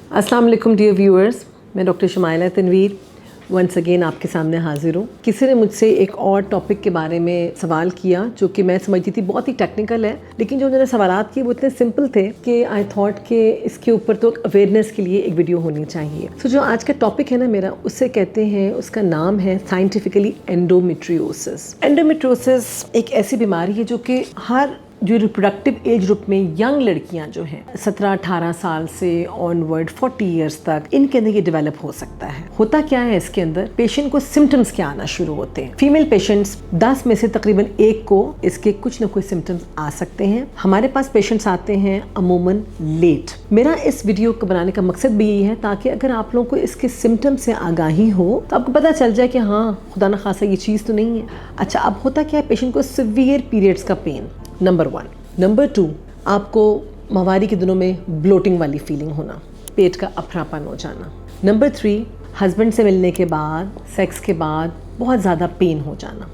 अस्सलाम वालेकुम dear viewers, मैं doctor Shamaila Tanveer once again आपके सामने हाजिर हूँ। किसी ने मुझसे एक और टॉपिक के बारे में सवाल किया जो कि मैं समझती थी बहुत ही टेक्निकल है, लेकिन जो उन्होंने सवालात किए वो इतने सिंपल थे कि आई थॉट कि इसके ऊपर तो अवेयरनेस के लिए एक वीडियो होनी चाहिए। सो जो आज का टॉपिक है ना मेरा, उससे कहते हैं, उसका नाम है साइंटिफिकली एंडोमेट्रियोसिस। एंडोमेट्रियोसिस एक ऐसी बीमारी है जो कि हर जो रिप्रोडक्टिव एज ग्रुप में यंग लड़कियां जो हैं 17-18 साल से ऑनवर्ड 40 इयर्स तक, इनके अंदर ये डेवलप हो सकता है। होता क्या है इसके अंदर, पेशेंट को सिम्टम्स क्या आना शुरू होते हैं। फीमेल पेशेंट्स 10 में से तकरीबन 1 को इसके कुछ न कुछ सिम्टम्स आ सकते हैं। हमारे पास पेशेंट्स आते हैं अमूमन लेट। मेरा इस वीडियो को बनाने का मकसद भी यही है ताकि अगर आप लोगों को इसके सिम्टम्स से आगाही हो तो आपको पता चल जाए कि हाँ, खुदा न खासा ये चीज़ तो नहीं है। अच्छा, अब होता क्या है, पेशेंट को सीवियर पीरियड्स का पेन, नंबर 1। नंबर 2, आपको माहवारी के दिनों में ब्लोटिंग वाली फीलिंग होना, पेट का अफरापन हो जाना। नंबर 3, हस्बैंड से मिलने के बाद, सेक्स के बाद बहुत ज़्यादा पेन हो जाना।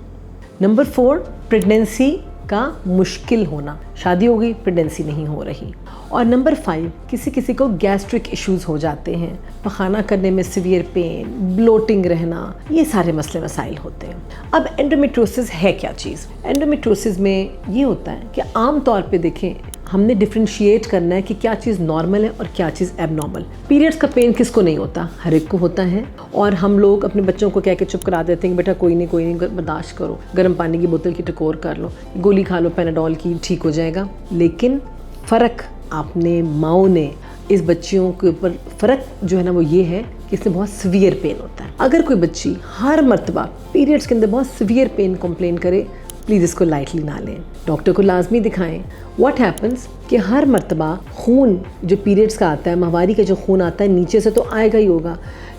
नंबर 4, प्रेगनेंसी का मुश्किल होना, शादी हो गई प्रेगनेंसी नहीं हो रही। और नंबर 5, किसी किसी को गैस्ट्रिक इश्यूज़ हो जाते हैं, पखाना करने में सीवियर पेन, ब्लोटिंग रहना, ये सारे मसले मसाइल होते हैं। अब एंडोमेट्रियोसिस है क्या चीज़? एंडोमेट्रियोसिस में ये होता है कि आम तौर पे देखें, हमने डिफ्रेंशिएट करना है कि क्या चीज़ नॉर्मल है और क्या चीज़ एबनॉर्मल। पीरियड्स का पेन किसको नहीं होता? हर एक को होता है। और हम लोग अपने बच्चों को कह के चुप करा देते हैं कि बेटा कोई नहीं बर्दाश्त करो, गर्म पानी की बोतल की टकोर कर लो, गोली खा लो पैनाडोल की, ठीक हो जाएगा। लेकिन फ़र्क आपने माओ ने इस बच्चियों के ऊपर फ़र्क जो है ना वो ये है कि इसमें बहुत सीवियर पेन होता है। अगर कोई बच्ची हर मर्तबा पीरियड्स के अंदर बहुत सीवियर पेन कंप्लेन करे, प्लीज़ इसको लाइटली ना लें, डॉक्टर को लाजमी दिखाएं। व्हाट हैपन्स कि हर मर्तबा खून जो पीरियड्स का आता है, माहवारी का जो खून आता है नीचे से तो आएगा ही होगा,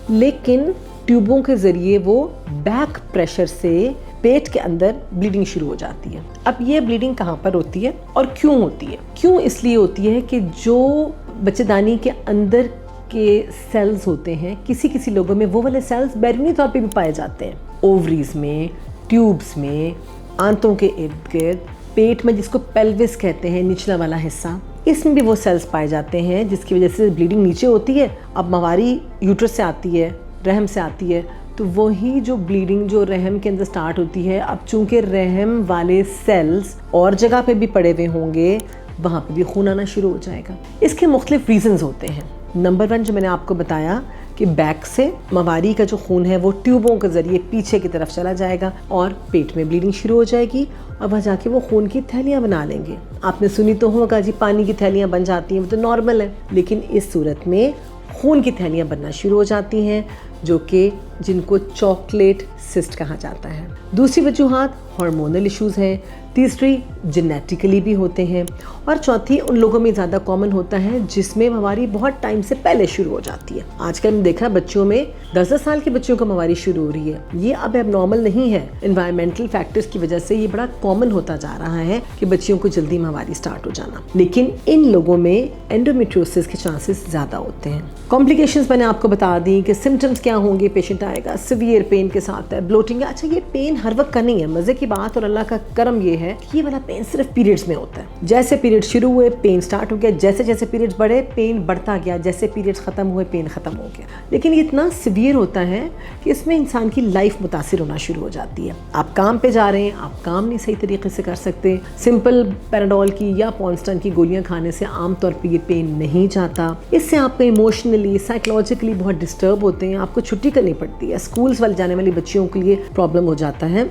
लेकिन ट्यूबों के ज़रिए वो बैक प्रेशर से पेट के अंदर ब्लीडिंग शुरू हो जाती है। अब ये ब्लीडिंग कहाँ पर होती है और क्यों होती है? क्यों इसलिए होती है कि जो बच्चेदानी के अंदर के सेल्स होते हैं, किसी किसी लोगों में वो वाले सेल्स बैरूनी तौर पे भी पाए जाते हैं, ओवरीज में, ट्यूब्स में, आंतों के इर्द गिर्द, पेट में जिसको पेल्विस कहते हैं, निचला वाला हिस्सा, इसमें भी वो सेल्स पाए जाते हैं जिसकी वजह से ब्लीडिंग नीचे होती है। अब माहवारी यूट्रस से आती है, रहम से आती है, तो वही जो ब्लीडिंग जो रहम के अंदर स्टार्ट होती है, अब चूंकि रहम वाले सेल्स और जगह पे भी पड़े हुए होंगे, वहाँ पे भी खून आना शुरू हो जाएगा। इसके मुख्तलिफ रीजंस होते हैं। नंबर 1 जो मैंने आपको बताया कि बैक से माहवारी का जो खून है वो ट्यूबों के ज़रिए पीछे की तरफ चला जाएगा और पेट में ब्लीडिंग शुरू हो जाएगी और वहाँ जाके वो खून की थैलियाँ बना लेंगे। आपने सुनी तो होगा जी, पानी की थैलियाँ बन जाती हैं, वो तो नॉर्मल है, लेकिन इस सूरत में खून की थैलियाँ बनना शुरू हो जाती हैं जो कि जिनको चॉकलेट सिस्ट कहा जाता है। दूसरी वजूहात हार्मोनल इश्यूज़ हैं, तीसरी जेनेटिकली भी होते हैं, और चौथी उन लोगों में ज़्यादा कॉमन होता है जिसमें माहवारी बहुत टाइम से पहले शुरू हो जाती है। आजकल मैं देख रहा बच्चों में 10-10 साल के बच्चों को माहवारी शुरू हो रही है। ये अब एबनॉर्मल नहीं है, एनवायरमेंटल फैक्टर्स की वजह से ये बड़ा कॉमन होता जा रहा है कि बच्चियों को जल्दी माहवारी स्टार्ट हो जाना, लेकिन इन लोगों में एंडोमेट्रियोसिस के चांसेस ज़्यादा होते हैं। कॉम्प्लिकेशंस मैंने आपको बता दी कि सिम्टम्स क्या होंगे, पेशेंट आएगा सीवियर पेन के साथ है, ब्लोटिंग है। अच्छा, ये पेन हर वक्त का नहीं है, मज़े की बात और अल्लाह का करम ये है कि ये वाला पेन सिर्फ पीरियड्स में होता है। जैसे पीरियड शुरू हुए पेन स्टार्ट हो गया, जैसे जैसे पीरियड्स बढ़े पेन बढ़ता गया, जैसे पीरियड्स ख़त्म हुए पेन ख़त्म हो गया। लेकिन ये इतना सीवियर होता है कि इसमें इंसान की लाइफ मुतासिर होना शुरू हो जाती है। आप काम पे जा रहे हैं, आप काम नहीं सही तरीके से कर सकते, सिंपल पैराडोल की या पॉन्स्टन की गोलियां खाने से आमतौर पर ये पेन नहीं जाता। इससे आपको इमोशनली, साइकोलॉजिकली बहुत डिस्टर्ब होते हैं, आपको छुट्टी करनी पड़ती है, स्कूल्स वाले जाने वाली बच्चियों के लिए प्रॉब्लम हो जाता है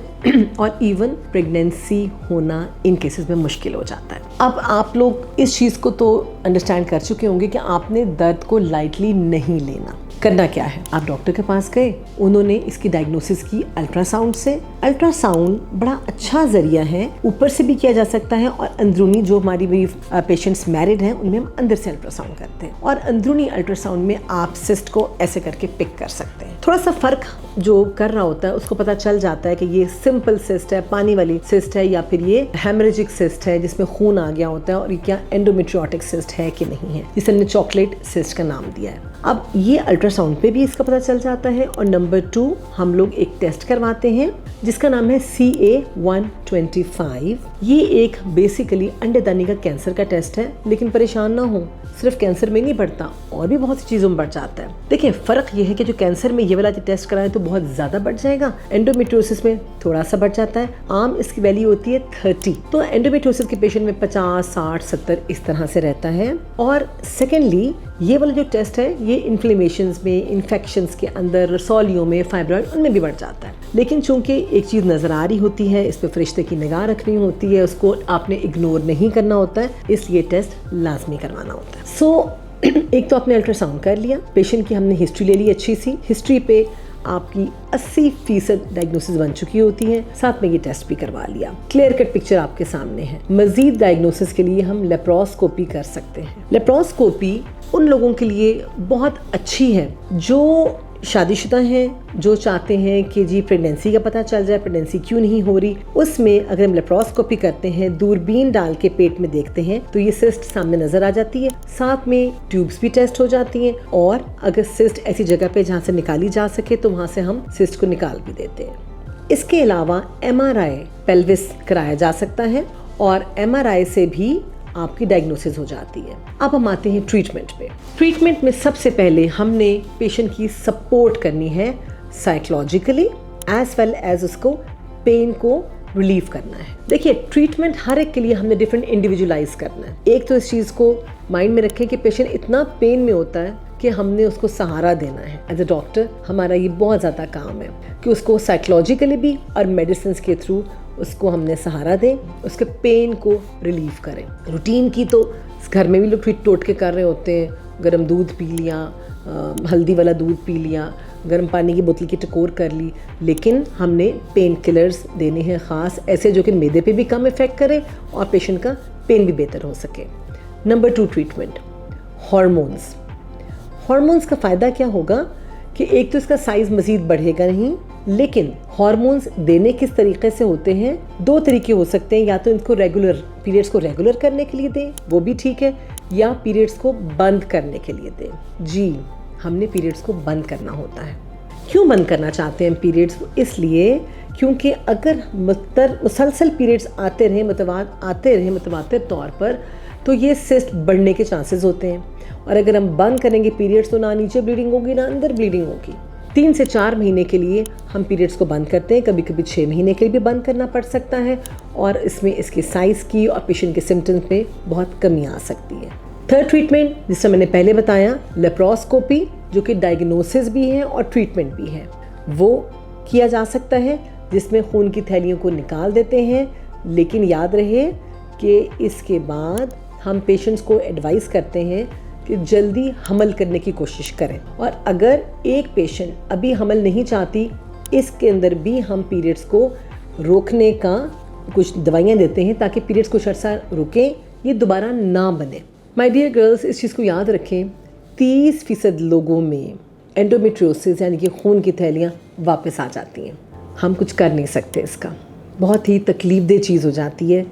और इवन प्रेगनेंसी होना इन केसेस में मुश्किल हो जाता है। अब आप लोग इस चीज़ को तो अंडरस्टैंड कर चुके होंगे कि आपने दर्द को लाइटली नहीं लेना। करना क्या है, आप डॉक्टर के पास गए, उन्होंने इसकी डायग्नोसिस की अल्ट्रासाउंड से। अल्ट्रासाउंड बड़ा अच्छा जरिया है, ऊपर से भी किया जा सकता है और अंदरूनी, जो हमारी भी पेशेंट्स मैरिड हैं उनमें हम अंदर से अल्ट्रासाउंड करते हैं, और अंदरूनी अल्ट्रासाउंड में आप सिस्ट को ऐसे करके पिक कर सकते हैं। थोड़ा सा फर्क जो कर रहा होता है उसको पता चल जाता है कि ये सिंपल सिस्ट है, पानी वाली सिस्ट है, या फिर ये हेमरेजिक सिस्ट है जिसमें खून आ गया होता है, और ये क्या एंडोमेट्रियोटिक सिस्ट है कि नहीं है, जिसे हमने चॉकलेट सिस्ट का नाम दिया है। अब ये अल्ट्रासाउंड पे भी इसका पता चल जाता है। और नंबर 2, हम लोग एक टेस्ट करवाते हैं जिसका नाम है CA-125। ये एक बेसिकली अंडेदानी का कैंसर का टेस्ट है, लेकिन परेशान ना हो, सिर्फ कैंसर में नहीं बढ़ता, और भी बहुत सी चीज़ों में बढ़ जाता है। देखिए फ़र्क ये है कि जो कैंसर में ये वाला टेस्ट कराएं तो बहुत ज़्यादा बढ़ जाएगा, एंडोमेट्रियोसिस में थोड़ा सा बढ़ जाता है। आम इसकी वैल्यू होती है 30, तो एंडोमेट्रियोसिस के पेशेंट में 50, 60, 70 इस तरह से रहता है। और सेकेंडली ये वाला जो टेस्ट है ये इन्फ्लेमेशंस में, इन्फेक्शंस के अंदर, रसौलियों में, फाइब्रॉइड उनमें भी बढ़ जाता है। लेकिन चूंकि एक चीज़ नज़र आ रही होती है, इस पर फरिश्ते की निगाह रखनी होती है, उसको आपने इग्नोर नहीं करना होता है, इसलिए टेस्ट लाजमी करवाना होता है। एक तो आपने अल्ट्रासाउंड कर लिया, पेशेंट की हमने हिस्ट्री ले ली अच्छी सी, हिस्ट्री पे आपकी 80% डायग्नोसिस बन चुकी होती है, साथ में ये टेस्ट भी करवा लिया, क्लियर कट पिक्चर आपके सामने है। मजीद डायग्नोसिस के लिए हम लेप्रोस्कोपी कर सकते हैं। लेप्रोस्कोपी उन लोगों के लिए बहुत अच्छी है जो शादीशुदा हैं, जो चाहते हैं कि जी प्रेगनेंसी का पता चल जाए, प्रेगनेंसी क्यों नहीं हो रही। उसमें अगर हम लेप्रोस्कोपी करते हैं, दूरबीन डाल के पेट में देखते हैं, तो ये सिस्ट सामने नजर आ जाती है, साथ में ट्यूब्स भी टेस्ट हो जाती हैं, और अगर सिस्ट ऐसी जगह पे जहाँ से निकाली जा सके तो वहाँ से हम सिस्ट को निकाल भी देते हैं। इसके अलावा MRI पेल्विस कराया जा सकता है, और MRI से भी आपकी डायग्नोसिस हो जाती है। अब हम आते हैं ट्रीटमेंट पे। ट्रीटमेंट में सबसे पहले हमने पेशेंट की सपोर्ट करनी है साइकोलॉजिकली, एज वेल एज उसको पेन को रिलीव करना है। देखिए ट्रीटमेंट हर एक के लिए हमने डिफरेंट इंडिविजुअलाइज करना है। एक तो इस चीज़ को माइंड में रखें कि पेशेंट इतना पेन में होता है कि हमने उसको सहारा देना है। एज अ डॉक्टर हमारा ये बहुत ज़्यादा काम है कि उसको साइकोलॉजिकली भी और मेडिसिन के थ्रू उसको हमने सहारा दें, उसके पेन को रिलीव करें। रूटीन की तो घर में भी लोग ट्रीट टोट के कर रहे होते हैं, गर्म दूध पी लिया, हल्दी वाला दूध पी लिया, गर्म पानी की बोतल की टकोर कर ली, लेकिन हमने पेन किलर्स देने हैं ख़ास, ऐसे जो कि मैदे पे भी कम इफ़ेक्ट करें और पेशेंट का पेन भी बेहतर हो सके। Number 2 treatment hormones. हार्मोन्स का फ़ायदा क्या होगा कि एक तो इसका साइज़ मज़ीद बढ़ेगा नहीं, लेकिन हार्मोन्स देने किस तरीके से होते हैं, 2 तरीके हो सकते हैं। या तो इनको रेगुलर पीरियड्स को रेगुलर करने के लिए दें, वो भी ठीक है, या पीरियड्स को बंद करने के लिए दें। जी हमने पीरियड्स को बंद करना होता है। क्यों बंद करना चाहते हैं पीरियड्स को? इसलिए क्योंकि अगर मुसलसल पीरियड्स आते रहे मुतवातिर तौर पर, तो ये सिस्ट बढ़ने के चांसेस होते हैं। और अगर हम बंद करेंगे पीरियड्स तो ना नीचे ब्लीडिंग होगी ना अंदर ब्लीडिंग होगी। 3 से 4 महीने के लिए हम पीरियड्स को बंद करते हैं, कभी कभी 6 महीने के लिए भी बंद करना पड़ सकता है, और इसमें इसके साइज़ की और पेशेंट के सिम्टम्स में बहुत कमी आ सकती है। थर्ड ट्रीटमेंट जिससे मैंने पहले बताया, लेप्रोस्कोपी, जो कि डायग्नोसिस भी है और ट्रीटमेंट भी है, वो किया जा सकता है, जिसमें खून की थैलियों को निकाल देते हैं। लेकिन याद रहे कि इसके बाद हम पेशेंट्स को एडवाइस करते हैं कि जल्दी हमल करने की कोशिश करें, और अगर एक पेशेंट अभी हमल नहीं चाहती, इसके अंदर भी हम पीरियड्स को रोकने का कुछ दवाइयाँ देते हैं ताकि पीरियड्स कुछ अर्सा रुकें, ये दोबारा ना बने। माय डियर गर्ल्स, इस चीज़ को याद रखें, 30% लोगों में एंडोमेट्रियोसिस यानी कि खून की थैलियाँ वापस आ जाती हैं। हम कुछ कर नहीं सकते, इसका बहुत ही तकलीफदेह चीज़ हो जाती है,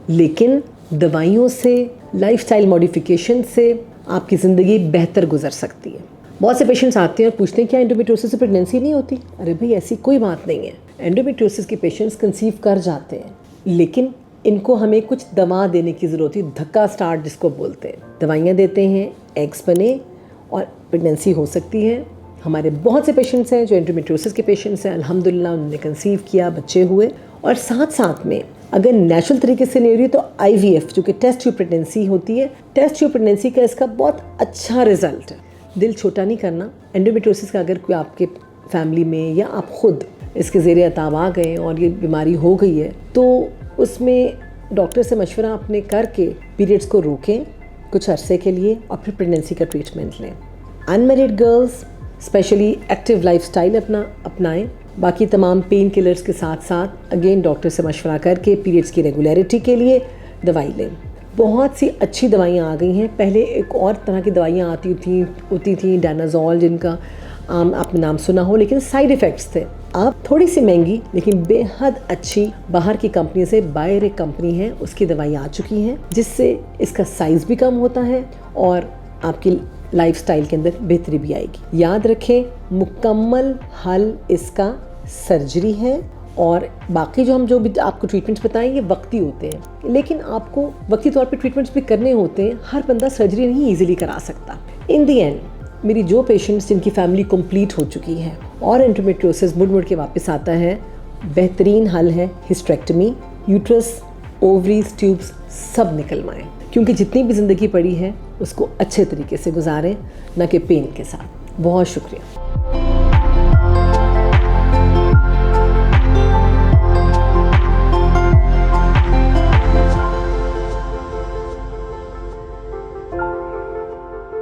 लेकिन दवाइयों से, लाइफस्टाइल मॉडिफिकेशन से आपकी ज़िंदगी बेहतर गुजर सकती है। बहुत से पेशेंट्स आते हैं और पूछते हैं क्या एंडोमेट्रियोसिस से प्रेगनेंसी नहीं होती? अरे भाई ऐसी कोई बात नहीं है। एंडोमेट्रियोसिस के पेशेंट्स कंसीव कर जाते हैं, लेकिन इनको हमें कुछ दवा देने की ज़रूरत है, धक्का स्टार्ट जिसको बोलते हैं। दवाइयाँ देते हैं, एग्स बने और प्रेगनेंसी हो सकती है। हमारे बहुत से पेशेंट्स हैं जो एंडोमेट्रियोसिस के पेशेंट्स हैं, अल्हम्दुलिल्लाह उन्होंने कंसीव किया, बच्चे हुए। और साथ साथ में अगर नेचुरल तरीके से नहीं हो रही तो IVF जो कि टेस्ट ट्यूब प्रेगनेंसी होती है, टेस्ट ट्यूब प्रेगनेंसी का इसका बहुत अच्छा रिजल्ट है। दिल छोटा नहीं करना। एंडोमेट्रियोसिस का अगर कोई आपके फैमिली में या आप खुद इसके ज़ेरे अताब आ गए और ये बीमारी हो गई है, तो उसमें डॉक्टर से मशवरा अपने करके पीरियड्स को रोकें कुछ अरसे के लिए और फिर प्रेगनेंसी का ट्रीटमेंट लें। Unmarried girls specially active lifestyle अपनाएं। बाकी तमाम पेन किलर्स के साथ साथ अगेन डॉक्टर से मशवरा करके पीरियड्स की रेगुलरिटी के लिए दवाई लें। बहुत सी अच्छी दवाइयाँ आ गई हैं। पहले एक और तरह की दवाइयाँ होती थी डायनाजोल, जिनका आपने नाम सुना हो, लेकिन साइड इफ़ेक्ट्स थे। अब थोड़ी सी महंगी लेकिन बेहद अच्छी बाहर की कंपनी से, बायर एक कंपनी है उसकी दवाई आ चुकी हैं, जिससे इसका साइज़ भी कम होता है और आपकी लाइफस्टाइल के अंदर बेहतरी भी आएगी। याद रखें, मुकम्मल हल इसका सर्जरी है और बाकी जो भी आपको ट्रीटमेंट्स बताएं ये वक्ती होते हैं, लेकिन आपको वक्ती तौर पे ट्रीटमेंट्स भी करने होते हैं। हर बंदा सर्जरी नहीं इजीली करा सकता। इन दी एंड मेरी जो पेशेंट्स जिनकी फैमिली कंप्लीट हो चुकी है और एंडोमेट्रियोसिस मुड़ के वापस आता है, बेहतरीन हल है हिस्टेरेक्टमी। यूट्रस, ओवरीज, ट्यूब्स सब निकलवाएं, क्योंकि जितनी भी ज़िंदगी पड़ी है उसको अच्छे तरीके से गुजारें, न कि पेन के साथ। बहुत शुक्रिया।